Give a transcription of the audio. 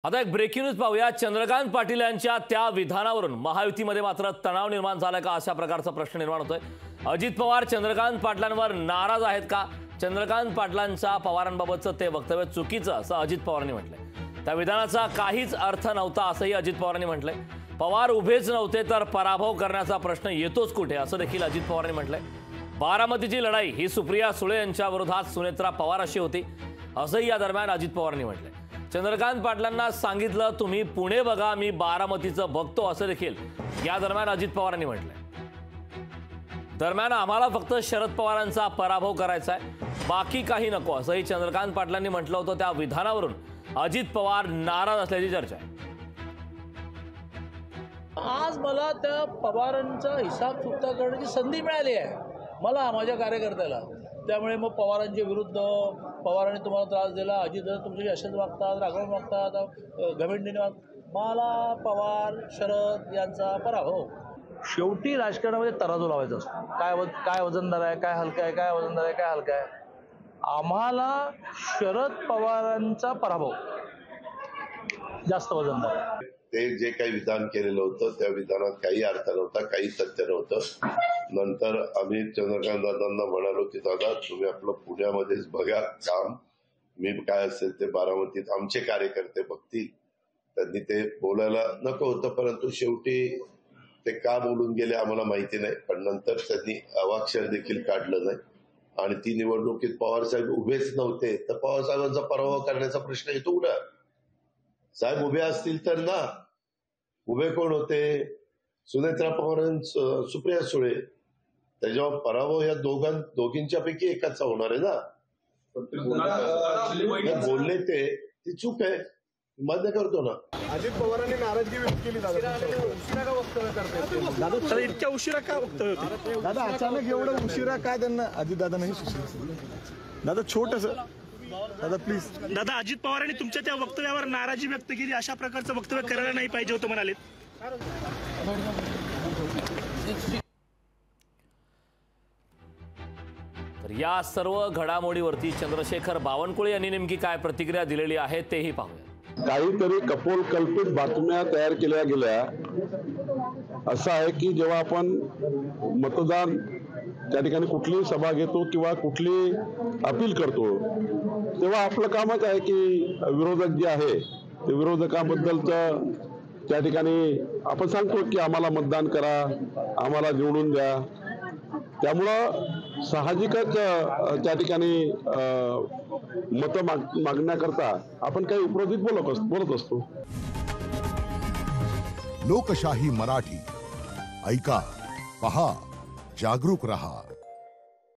आता एक breaking news पाहूया। चंद्रकांत पाटील यांच्या त्या विधानावरून महायुतीमध्ये मात्र तणाव निर्माण झाला का, अशा प्रकारचा प्रश्न निर्माण होतोय। अजित पवार चंद्रकांत पाटलांवर नाराज आहेत का? चंद्रकांत पाटलांचा पवारांबाबतचं ते वक्तव्य चुकीचं असं अजित पवारांनी म्हटलंय। त्या विधानाचा काहीच अर्थ नव्हता असंही अजित पवारांनी म्हटलंय। पवार उभेच नव्हते तर पराभव करण्याचा प्रश्न येतोच कुठे, असं देखील अजित पवारांनी म्हटलंय। बारामतीची लढाई ही सुप्रिया सुळे यांच्या विरोधात सुनेत्रा पवार अशी होती, असंही या दरम्यान अजित पवारांनी म्हटलंय। चंद्रकांत पाटलांना सांगितलं तुम्ही पुणे बघा, मी बारामतीचं बघतो, असं देखील या दरम्यान अजित पवारांनी म्हटलंय। दरम्यान आम्हाला फक्त शरद पवारांचा पराभव करायचा आहे, बाकी काही नको, असंही चंद्रकांत पाटलांनी म्हटलं होतं। त्या विधानावरून अजित पवार नाराज असल्याची चर्चा आहे। आज मला त्या पवारांचा हिसाब चुकता करण्याची संधी मिळाली आहे मला, माझ्या कार्यकर्त्याला। त्यामुळे मग पवारांच्या विरुद्ध पवारांनी तुम्हाला त्रास दिला, अजित तुमच्याशी असेच वागतात, रागवून वागतात, घमेंडीने वागतात। मला पवार शरद यांचा पराभव। शेवटी राजकारणामध्ये तराजू लावायचा असतो। काय वजनदार आहे, काय हलका आहे, काय वजनदार आहे, काय हलका आहे। आम्हाला शरद पवारांचा पराभव जास्त वजनदार आहे। ते जे काही विधान केलेलं होतं त्या विधानात काही अर्थ नव्हता, काही सत्य नव्हतं। नंतर आम्ही चंद्रकांत दादांना म्हणालो की दादा तुम्ही आपलं पुण्यामध्येच बघा काम, मी काय असेल ते बारामतीत आमचे कार्यकर्ते बघतील। त्यांनी ते बोलायला नको होतं, परंतु शेवटी ते का बोलून गेले आम्हाला माहिती नाही। पण नंतर त्यांनी अवाक्षर देखील काढलं नाही आणि ती निवडणुकीत पवारसाहेब उभेच नव्हते तर पवारसाहेबांचा पराभव करण्याचा प्रश्न येतो कुठं? साहेब उभे असतील तर ना, उभे कोण होते? सुनेत्रा पवार, सुप्रिया सुळे। त्याच्यावर पराभव या दोघींच्या पैकी एकाचा होणार आहे ना। बोलले ते ती चूक आहे, मान्य करतो ना। अजित पवारांनी नाराजगी व्यक्त केली दादा, उशिरा का वक्तव्य करतायत दादा? इतक्या उशिरा का वक्तव्य होते दादा? अचानक एवढं उशिरा काय त्यांना अजित दादा नाही सुचलं दादा? छोटस दादा प्लीज दादा, अजित पवारांनी तुमच्या त्या वक्तव्यावर नाराजी व्यक्त केली, अशा प्रकारचं वक्तव्य करायला नाही पाहिजे होतं म्हणाले। तर या सर्व घडामोडीवरती चंद्रशेखर बावनकुळे यांनी नेमकी काय प्रतिक्रिया दिलेली आहे तेही पाहूया। काहीतरी कपोलकल्पित बातम्या तयार केल्या गेल्या। असं आहे की जेव्हा आपण मतदान त्या ठिकाणी कुठली सभा घेतो किंवा कुठली अपील करतो तेव्हा आपलं कामच आहे की विरोधक जे आहे ते विरोधकाबद्दलचं त्या ठिकाणी आपण सांगतो की आम्हाला मतदान करा, आम्हाला निवडून द्या। त्यामुळं साहजिकच त्या ठिकाणी मतं मागण्याकरता आपण काही विरोधित बोलत असतो। लोकशाही मराठी ऐका, पहा, जागरूक रहा।